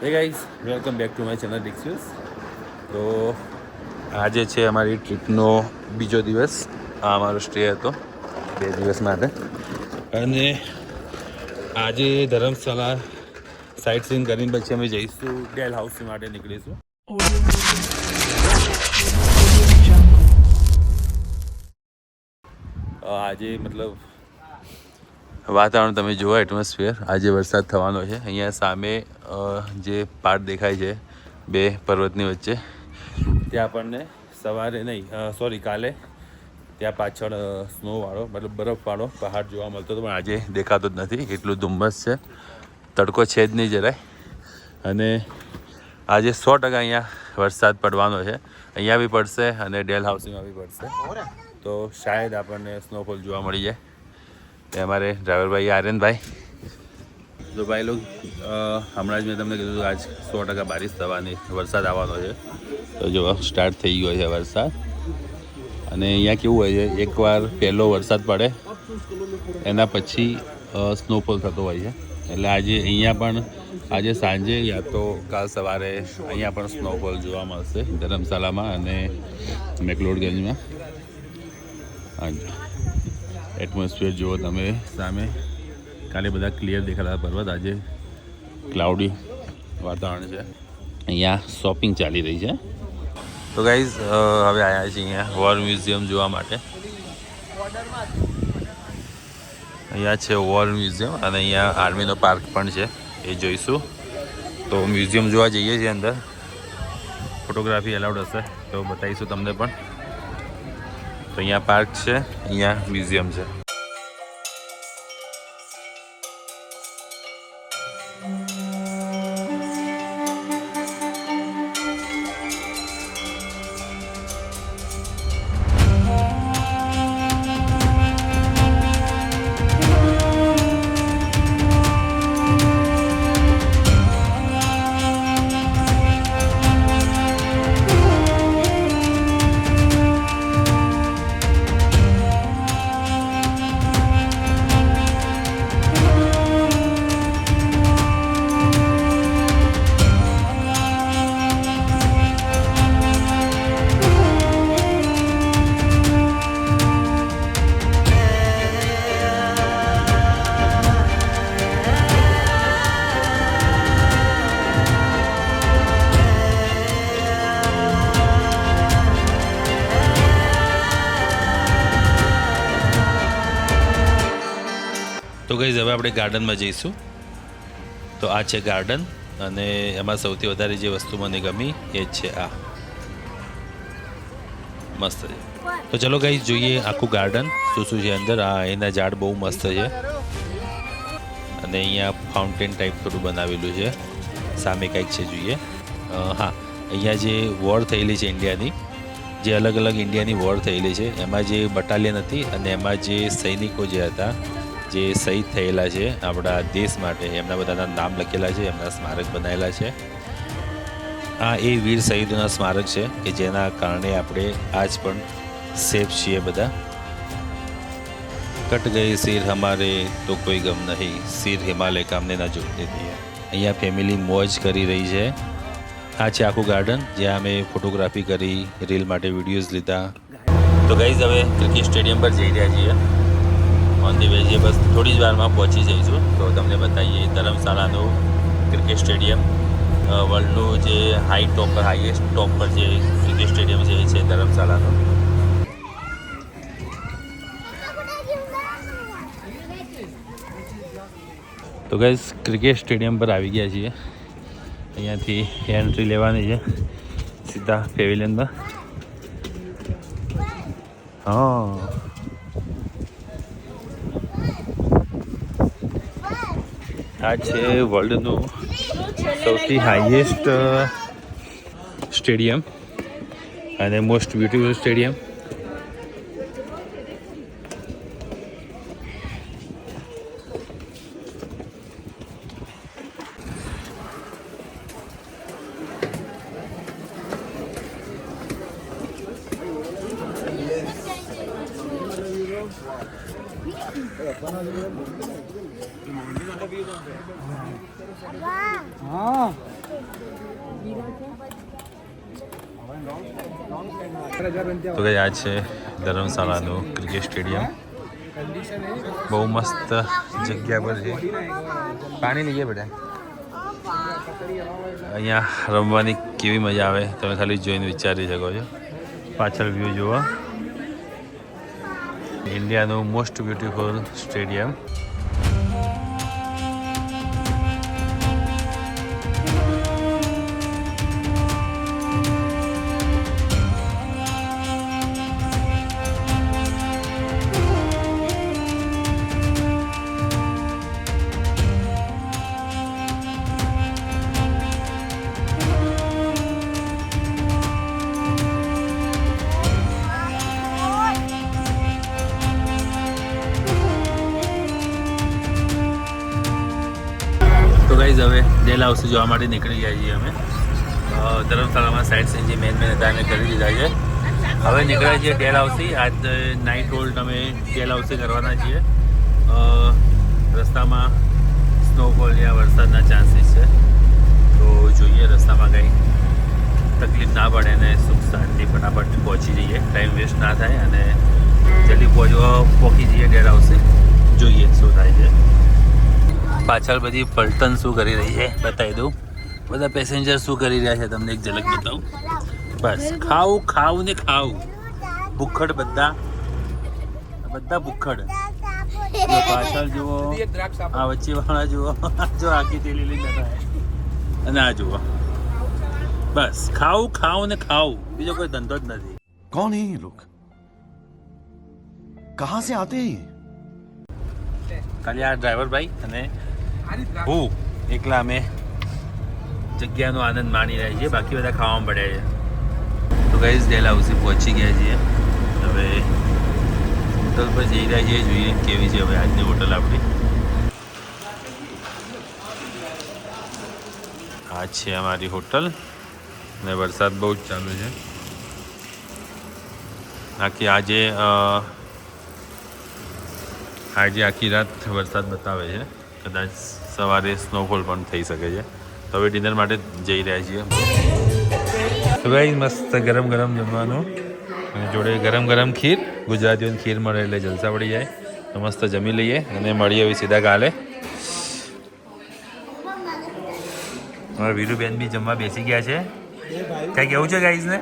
હે guys, welcome back to my channel ડિક્સ્યુઝ. તો આજે છે અમારી ટ્રીપનો બીજો દિવસ. આ અમારો સ્ટે હતો 2 દિવસ માટે. અને આજે ધર્મશાળા સાઇટ સીન કરીને પછી અમે જઈશું ડેલ હાઉસ માટે નીકળીશું. આજે મતલબ વાતાવરણ તમે જુઓ, એટમોસ્ફિયર. આજે વરસાદ થવાનો છે. અહીંયા સામે જે પાટ દેખાય છે 2 પર્વતની વચ્ચે, ત્યાં આપણને સવારે નહીં કાલે ત્યાં પાછળ સ્નોવાળો મતલબ બરફવાળો પહાડ જોવા મળતો હતો, પણ આજે દેખાતો જ નથી. એટલું ધુમ્મસ છે, તડકો છે જ નહીં જરાય. અને આજે 100% અહીંયા વરસાદ પડવાનો છે. અહીંયા બી પડશે અને ડેલ હાઉસિંગમાં બી પડશે. તો શાયદ આપણને સ્નોફોલ જોવા મળી જાય. એ અમારે ડ્રાઈવર ભાઈ આર્યનભાઈ. તો ભાઈ લોગ, હમણાં જ મેં તમને કીધું આજ 100% બારિશ થવાની, વરસાદ આવવાનો છે. તો જો સ્ટાર્ટ થઈ ગયો છે વરસાદ. અને અહીંયા કેવું હોય છે, એકવાર પહેલો વરસાદ પડે એના પછી સ્નોફોલ થતો હોય છે. એટલે આજે અહીંયા પણ આજે સાંજે યા તો કાલ સવારે અહીંયા પણ સ્નોફોલ જોવા મળશે ધર્મશાળામાં અને મેકલોડગંજમાં. એટમોસ્ફિયર જુઓ તમે સામે. કાલે બધા ક્લિયર દેખાતા પર્વત, આજે ક્લાઉડી વાતાવરણ છે. અહીંયા શોપિંગ ચાલી રહી છે. તો ગાઈઝ, હવે આવ્યા છીએ અહીંયા વોર મ્યુઝિયમ જોવા માટે. અહીંયા છે વોર મ્યુઝિયમ અને અહીંયા આર્મીનો પાર્ક પણ છે, એ જોઈશું. તો મ્યુઝિયમ જોવા જઈએ છીએ અંદર. ફોટોગ્રાફી એલાઉડ હશે તો બતાવીશું તમને પણ. તો અહીંયા પાર્ક છે, અહીંયા મ્યુઝિયમ છે. તો ગાઈઝ, હવે આપણે ગાર્ડનમાં જઈશું. તો આ છે ગાર્ડન અને એમાં સૌથી વધારે જે વસ્તુ મને ગમી એ જ છે આ. મસ્ત છે. તો ચલો ગાઈઝ, જોઈએ આખું ગાર્ડન શું શું છે અંદર. એના ઝાડ બહુ મસ્ત છે અને અહીંયા ફાઉન્ટેન ટાઈપ થોડું બનાવેલું છે. સામે કંઈક છે, જોઈએ. હા, અહીંયા જે વોર થયેલી છે ઇન્ડિયાની, જે અલગ અલગ ઇન્ડિયાની વોર થયેલી છે, એમાં જે બટાલિયન હતી અને એમાં જે સૈનિકો જે હતા, જે શહીદ થયેલા છે આપણા દેશ માટે, એમના બધાના નામ લખેલા છે, એમના સ્મારક બનાવેલા છે. આ એ વીર શહીદોના સ્મારક છે કે જેના કારણે આપણે આજ પણ સેફ છીએ બધા. કટ ગઈ સિર હમારે તો કોઈ ગમ નહીં, સિર હિમાલય કામને ના જોડતી હતી. અહીંયા ફેમિલી મોજ કરી રહી છે. આ છે આખું ગાર્ડન, જ્યાં અમે ફોટોગ્રાફી કરી, રીલ માટે વિડીયોઝ લીધા. તો ગાઈઝ, હવે ક્રિકેટ સ્ટેડિયમ પર જઈ રહ્યા છીએ. ઓન ધી વે છે, બસ થોડી જ વારમાં પહોંચી જઈશું. તો તમને બતાવીએ ધર્મશાળાનું ક્રિકેટ સ્ટેડિયમ. વર્લ્ડનું જે હાઈએસ્ટ ટોપ પર જે ક્રિકેટ સ્ટેડિયમ છે એ છે ધર્મશાળાનું. તો ગાઈઝ, ક્રિકેટ સ્ટેડિયમ પર આવી ગયા છીએ. અહીંયાથી એન્ટ્રી લેવાની છે સીધા પેવિલિયનમાં. હા, આ છે વર્લ્ડનું સૌથી હાઈએસ્ટ સ્ટેડિયમ અને મોસ્ટ બ્યુટીફુલ સ્ટેડિયમ. તો કે આ છે ધર્મશાળાનું ક્રિકેટ સ્ટેડિયમ. બહુ મસ્ત જગ્યા પર છે. પાણી લઈએ બેટા. અહીંયા રમવાની કેવી મજા આવે તમે ખાલી જોઈને વિચારી શકો છો. પાછળ વ્યૂ જુઓ. ઇન્ડિયાનું મોસ્ટ બ્યુટીફુલ સ્ટેડિયમ. તો ગાઈઝ હવે ડેલ હાઉસ જોવા માટે નીકળી ગયા છીએ અમે. ધર્મશાળામાં સાઇડ સીન જે મેન હતા એને કરી દીધા છે. હવે નીકળ્યા છીએ ડેલ હાઉસથી. આજ નાઇટ હોલ્ડ અમે ડેલ હાઉસથી કરવાના છીએ. રસ્તામાં સ્નોફોલ યા વરસાદના ચાન્સીસ છે, તો જોઈએ રસ્તામાં કંઈ તકલીફ ના પડે અને સુખ શાંતિ ફટાફટ પહોંચી જઈએ, ટાઈમ વેસ્ટ ના થાય અને જલ્દી પહોંચી જઈએ ડેલ હાઉસથી. જોઈએ શું થાય છે. પાછળ બધી પલટન શું કરી રહી છે બતાવી દઉં. બધા પેસેન્જર શું કરી રહ્યા છે તમને એક ઝલક બતાવું. બસ ખાવું ને ખાવું. ભૂખડ બધા ભૂખડ. પાછળ જુઓ, આ વચ્ચે વાળા જુઓ, જો આખી તેલી લઈને બેઠા અને આ જુઓ. બસ ખાવું ને ખાવું. બીજો કોઈ ધંધો જ નથી. कौन है ये लोग? कहाँ से आते हैं? ખાલી આ ડ્રાઈવર ભાઈ અને હું એકલા અમે જગ્યાનો આનંદ માણી રહ્યા છીએ. બાકી બધા ખાવામાં પડ્યા છે. તો ગાઈઝ ડેલ હાઉસથી પહોંચી ગયા છીએ. હવે હોટલ પર જઈ રહ્યા છીએ. જોઈએ કેવી છે હવે આજની હોટલ આપણી. આ છે અમારી હોટલ અને વરસાદ બહુ જ ચાલુ છે. બાકી આજે આખી રાત વરસાદ બતાવે છે. કદાચ સવારે સ્નોફોલ પણ થઈ શકે છે. તો હવે ડિનર માટે જઈ રહ્યા છીએ. તો ભાઈ મસ્ત ગરમ ગરમ જમવાનું અને જોડે ગરમ ગરમ ખીર. ગુજરાતીઓને ખીર મળે એટલે જલસા પડી જાય. તો મસ્ત જમી લઈએ અને મળીએ હવે સીધા કાલે. અમારા વીરુબેન બી જમવા બેસી ગયા છે. ક્યાં કેવું છે ગાઈઝને?